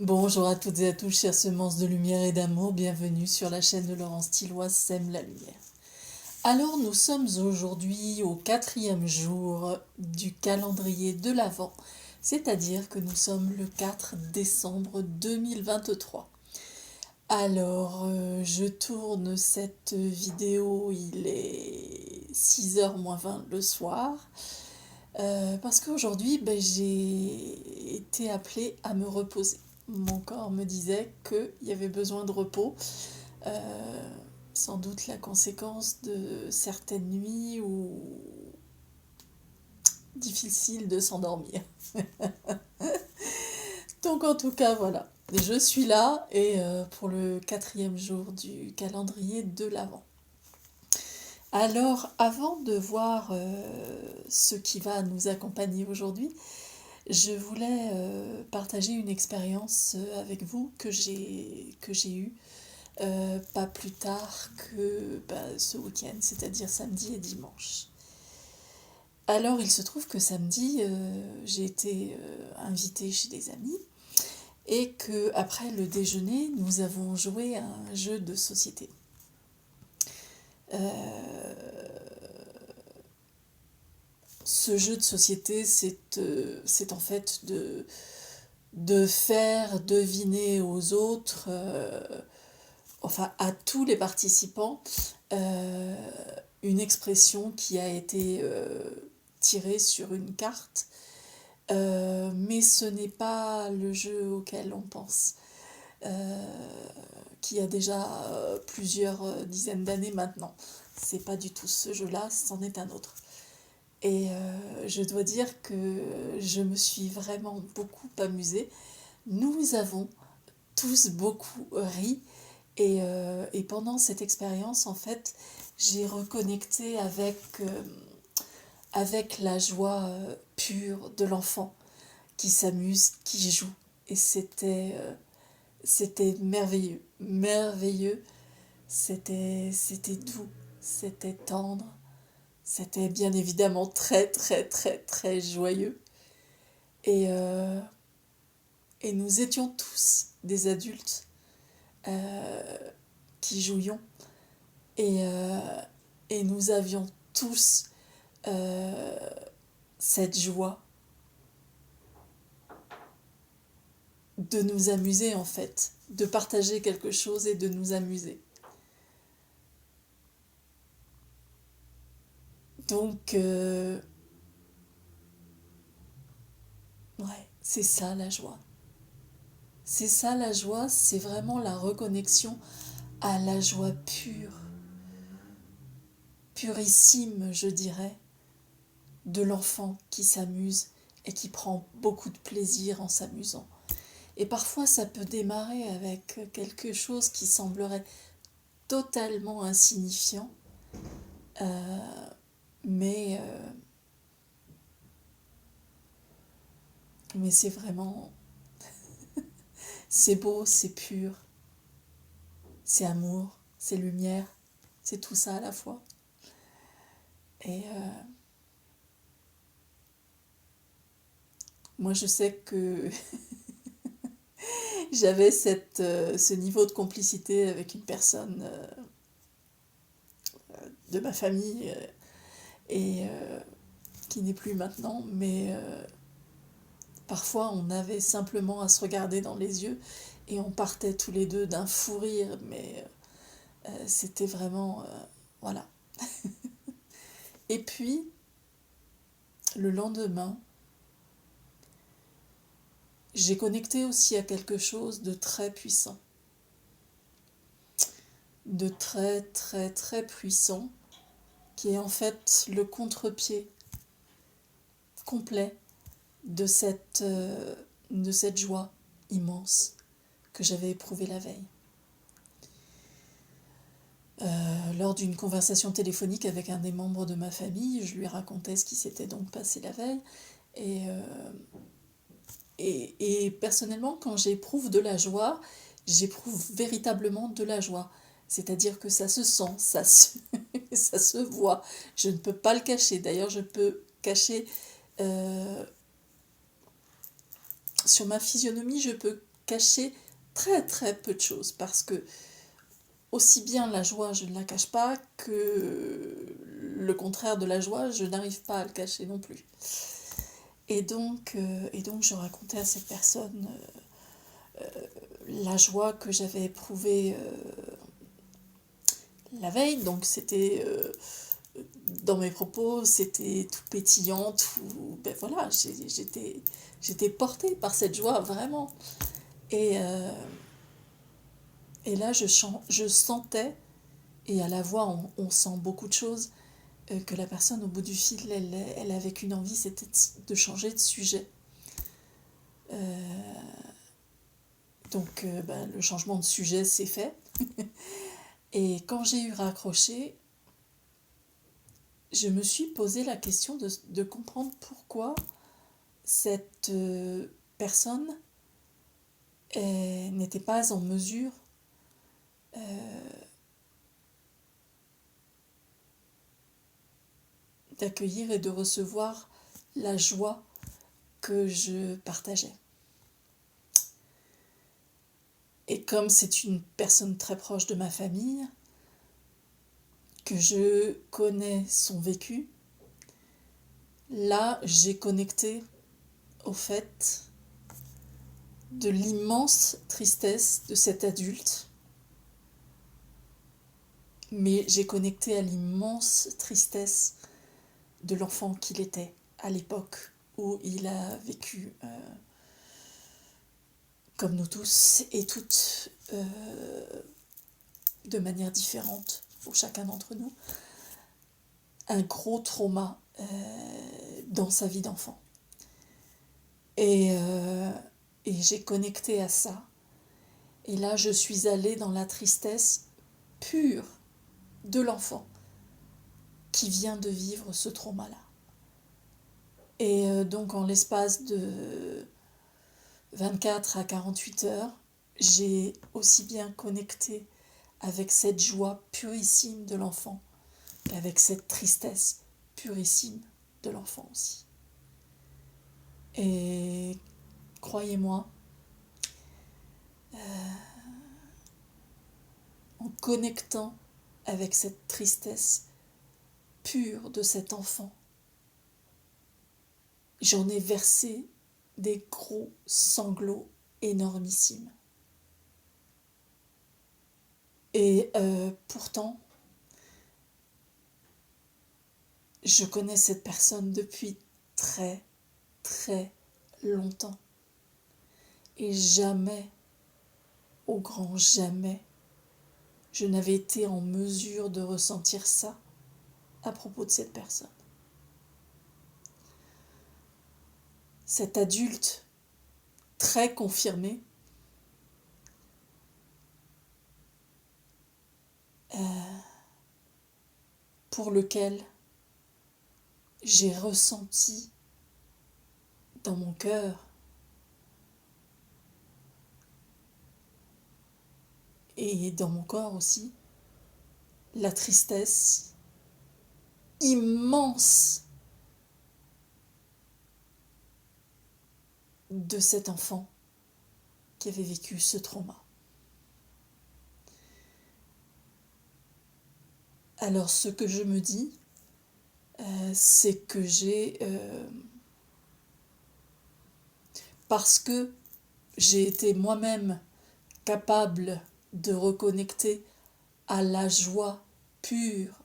Bonjour à toutes et à tous, chères semences de lumière et d'amour, bienvenue sur la chaîne de Laurence Tillois Sème la lumière. Alors nous sommes aujourd'hui au 4e jour du calendrier de l'Avent, c'est-à-dire que nous sommes le 4 décembre 2023. Alors je tourne cette vidéo, il est 6h moins 20 le soir, parce qu'aujourd'hui j'ai été appelée à me reposer. Mon corps me disait qu'il y avait besoin de repos, euh, sans doute la conséquence de certaines nuits où difficile de s'endormir. Donc en tout cas voilà, je suis là et pour le 4e jour du calendrier de l'Avent. Alors avant de voir ce qui va nous accompagner aujourd'hui, je voulais partager une expérience avec vous que j'ai eue pas plus tard que ce week-end, c'est-à-dire samedi et dimanche. Alors il se trouve que samedi, j'ai été invitée chez des amis et que après le déjeuner, nous avons joué à un jeu de société. Ce jeu de société, c'est en fait de faire deviner aux autres, enfin à tous les participants, euh, une expression qui a été tirée sur une carte. Mais ce n'est pas le jeu auquel on pense, qui a déjà plusieurs dizaines d'années maintenant. C'est pas du tout ce jeu-là, c'en est un autre. Et je dois dire que je me suis vraiment beaucoup amusée. Nous avons tous beaucoup ri et pendant cette expérience, en fait, j'ai reconnecté avec la joie pure de l'enfant qui s'amuse, qui joue. Et c'était merveilleux, merveilleux. C'était doux, c'était tendre, c'était bien évidemment très, très, très, très joyeux. Et, euh, et nous étions tous des adultes qui jouions. Et, euh, et nous avions tous euh, cette joie de nous amuser en fait, de partager quelque chose et de nous amuser. Donc, ouais, c'est ça la joie. C'est ça la joie, c'est vraiment la reconnexion à la joie pure, purissime, je dirais, de l'enfant qui s'amuse et qui prend beaucoup de plaisir en s'amusant. Et parfois, ça peut démarrer avec quelque chose qui semblerait totalement insignifiant, mais, euh, mais c'est vraiment, c'est beau, c'est pur, c'est amour, c'est lumière, c'est tout ça à la fois. Et moi, je sais que j'avais ce niveau de complicité avec une personne de ma famille et qui n'est plus maintenant, mais parfois on avait simplement à se regarder dans les yeux et on partait tous les deux d'un fou rire, mais c'était vraiment... voilà. Et puis, le lendemain, j'ai connecté aussi à quelque chose de très puissant, de très très très puissant, qui est en fait le contre-pied complet de cette joie immense que j'avais éprouvée la veille. Lors d'une conversation téléphonique avec un des membres de ma famille, je lui racontais ce qui s'était donc passé la veille. Et, euh, et personnellement, quand j'éprouve de la joie, j'éprouve véritablement de la joie. C'est-à-dire que ça se sent, ça se voit. Je ne peux pas le cacher. D'ailleurs, je peux cacher euh, sur ma physionomie, je peux cacher très très peu de choses, parce que aussi bien la joie, je ne la cache pas, que le contraire de la joie, je n'arrive pas à le cacher non plus. Et donc je racontais à cette personne la joie que j'avais éprouvée la veille. Donc c'était, dans mes propos, c'était tout pétillant, tout... Ben voilà, j'étais portée par cette joie, vraiment. Et, euh, et là, je sentais, et à la voix, on sent beaucoup de choses, que la personne au bout du fil, elle avait qu'une envie, c'était de changer de sujet. Donc le changement de sujet s'est fait. Et quand j'ai eu raccroché, je me suis posé la question de comprendre pourquoi cette personne n'était pas en mesure d'accueillir et de recevoir la joie que je partageais. Et comme c'est une personne très proche de ma famille, que je connais son vécu, là j'ai connecté au fait de l'immense tristesse de cet adulte, mais j'ai connecté à l'immense tristesse de l'enfant qu'il était à l'époque où il a vécu, comme nous tous et toutes, de manière différente pour chacun d'entre nous, un gros trauma dans sa vie d'enfant. Et j'ai connecté à ça. Et là, je suis allée dans la tristesse pure de l'enfant qui vient de vivre ce trauma-là. Et donc, en l'espace de 24 à 48 heures, j'ai aussi bien connecté avec cette joie purissime de l'enfant qu'avec cette tristesse purissime de l'enfant aussi. Et croyez-moi, en connectant avec cette tristesse pure de cet enfant, j'en ai versé des gros sanglots énormissimes. Et pourtant, je connais cette personne depuis très, très longtemps. Et jamais, au grand jamais, je n'avais été en mesure de ressentir ça à propos de cette personne. Cet adulte très confirmé pour lequel j'ai ressenti dans mon cœur et dans mon corps aussi la tristesse immense de cet enfant qui avait vécu ce trauma. Alors ce que je me dis, c'est que parce que j'ai été moi-même capable de reconnecter à la joie pure,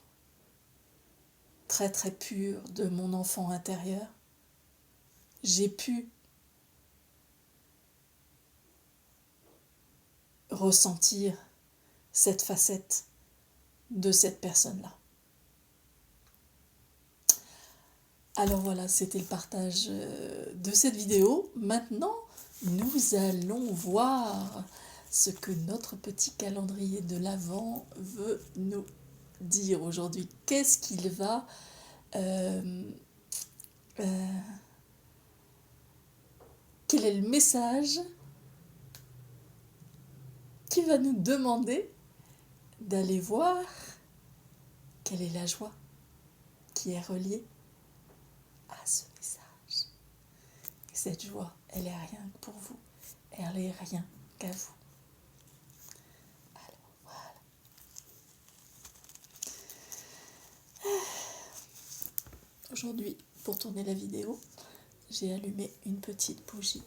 très très pure de mon enfant intérieur, j'ai pu ressentir cette facette de cette personne-là. Alors voilà, c'était le partage de cette vidéo. Maintenant, nous allons voir ce que notre petit calendrier de l'Avent veut nous dire aujourd'hui. Qu'est-ce qu'il va... quel est le message qui va nous demander d'aller voir quelle est la joie qui est reliée à ce message. Et cette joie, elle est rien que pour vous. Elle est rien qu'à vous. Alors, voilà. Aujourd'hui, pour tourner la vidéo, j'ai allumé une petite bougie.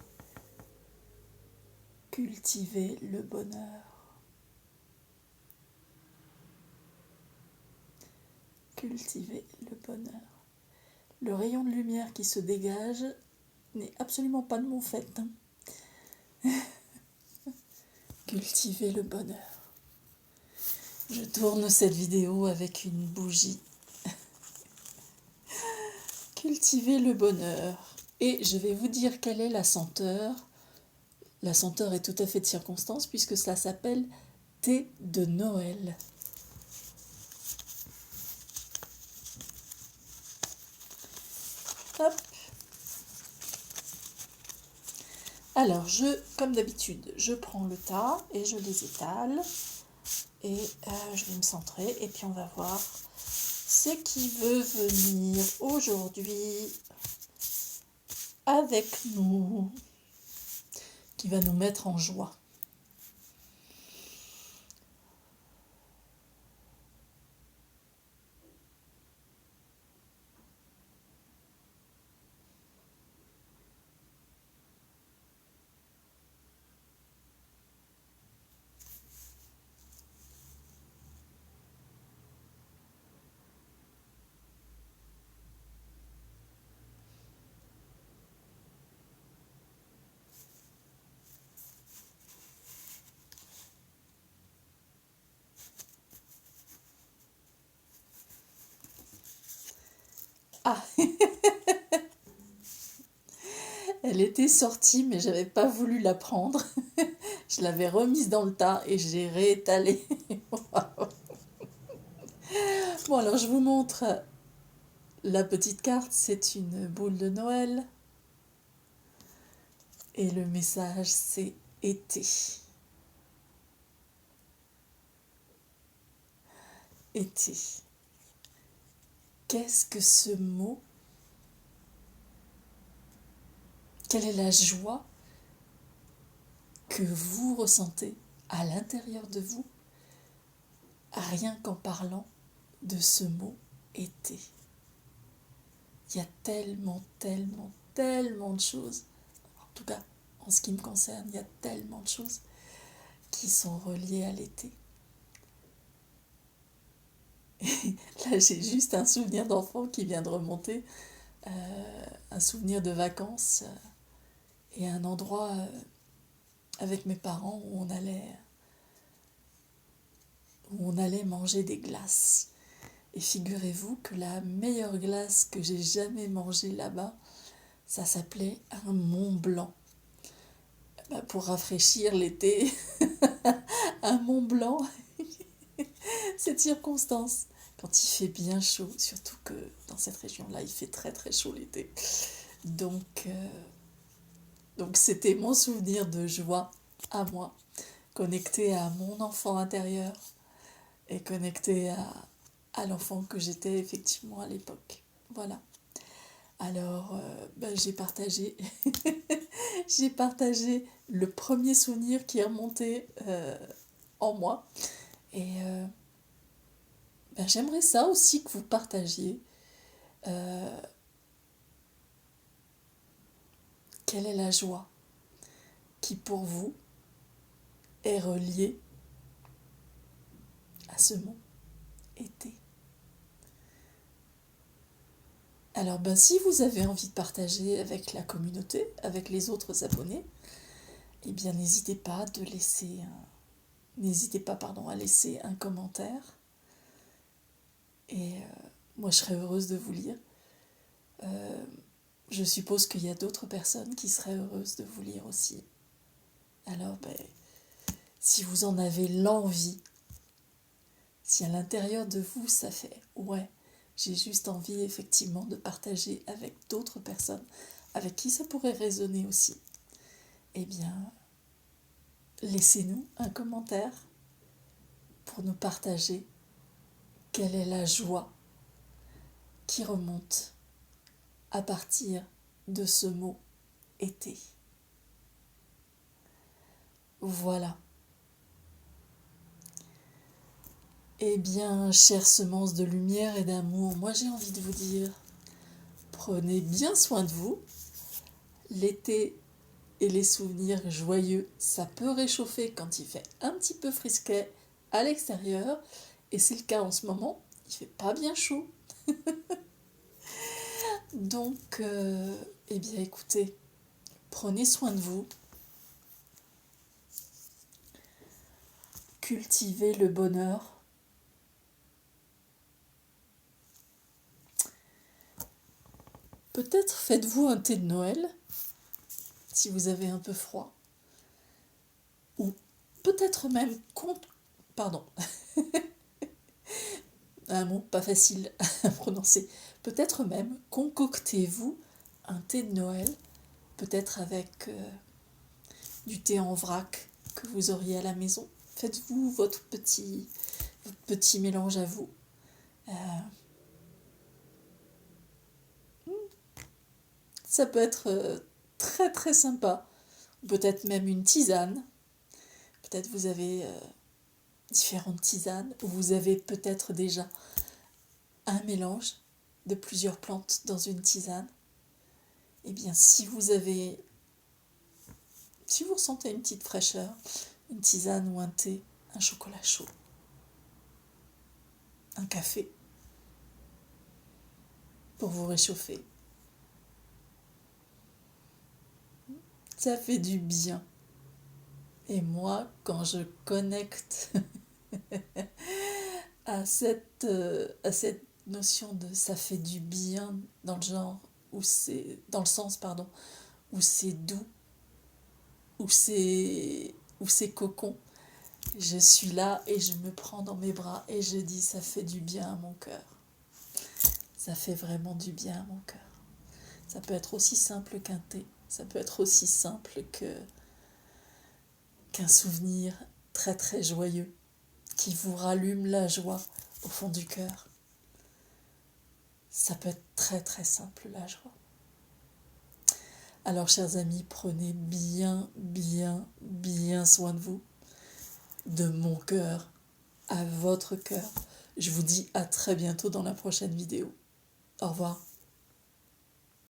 Cultiver le bonheur. Cultiver le bonheur. Le rayon de lumière qui se dégage n'est absolument pas de mon fait. Cultiver le bonheur. Je tourne cette vidéo avec une bougie. Cultiver le bonheur. Et je vais vous dire quelle est la senteur. La senteur est tout à fait de circonstance puisque ça s'appelle thé de Noël. Hop. Alors, comme d'habitude, je prends le tas et je les étale. Et je vais me centrer et puis on va voir ce qui veut venir aujourd'hui avec nous, qui va nous mettre en joie. Ah, elle était sortie, mais j'avais pas voulu la prendre. Je l'avais remise dans le tas et j'ai réétalé. Bon, alors je vous montre la petite carte. C'est une boule de Noël. Et le message, c'est été. Été. Qu'est-ce que ce mot? Quelle est la joie que vous ressentez à l'intérieur de vous, rien qu'en parlant de ce mot été? Il y a tellement, tellement, tellement de choses. En tout cas, en ce qui me concerne, il y a tellement de choses qui sont reliées à l'été. Là, j'ai juste un souvenir d'enfant qui vient de remonter, un souvenir de vacances et un endroit avec mes parents où on allait manger des glaces. Et figurez-vous que la meilleure glace que j'ai jamais mangée là-bas, ça s'appelait un Mont Blanc. Pour rafraîchir l'été, un Mont Blanc, cette circonstance, quand il fait bien chaud, surtout que dans cette région-là, il fait très très chaud l'été. Donc c'était mon souvenir de joie à moi, connecté à mon enfant intérieur et connecté à l'enfant que j'étais effectivement à l'époque. Voilà. Alors, j'ai partagé j'ai partagé le premier souvenir qui est remonté en moi. Et j'aimerais ça aussi que vous partagiez. Quelle est la joie qui pour vous est reliée à ce mot été? Alors si vous avez envie de partager avec la communauté, avec les autres abonnés, eh bien n'hésitez pas à laisser un commentaire. Et moi je serais heureuse de vous lire. Je suppose qu'il y a d'autres personnes qui seraient heureuses de vous lire aussi. Alors si vous en avez l'envie, si à l'intérieur de vous ça fait ouais, j'ai juste envie effectivement de partager avec d'autres personnes avec qui ça pourrait résonner aussi, eh bien laissez-nous un commentaire pour nous partager quelle est la joie qui remonte à partir de ce mot été. Voilà. Eh bien, chères semences de lumière et d'amour, moi j'ai envie de vous dire, prenez bien soin de vous. L'été et les souvenirs joyeux, ça peut réchauffer quand il fait un petit peu frisquet à l'extérieur. Et c'est le cas en ce moment, il fait pas bien chaud. Donc, eh bien écoutez, prenez soin de vous. Cultivez le bonheur. Peut-être faites-vous un thé de Noël, si vous avez un peu froid. Ou peut-être même pardon, un mot pas facile à prononcer. Peut-être même concoctez-vous un thé de Noël, peut-être avec du thé en vrac que vous auriez à la maison. Faites-vous votre petit mélange à vous. Euh, Ça peut être très très sympa. Peut-être même une tisane. Peut-être vous avez différentes tisanes. Ou vous avez peut-être déjà un mélange de plusieurs plantes dans une tisane. Eh bien, si vous ressentez une petite fraîcheur, une tisane ou un thé, un chocolat chaud, un café, pour vous réchauffer, ça fait du bien. Et moi, quand je connecte à cette notion de ça fait du bien dans le genre, dans le sens, pardon, où c'est doux, où c'est cocon, je suis là et je me prends dans mes bras et je dis ça fait du bien à mon cœur. Ça fait vraiment du bien à mon cœur. Ça peut être aussi simple qu'un thé. Ça peut être aussi simple qu'un souvenir très très joyeux qui vous rallume la joie au fond du cœur. Ça peut être très très simple la joie. Alors chers amis, prenez bien bien bien soin de vous, de mon cœur à votre cœur. Je vous dis à très bientôt dans la prochaine vidéo. Au revoir.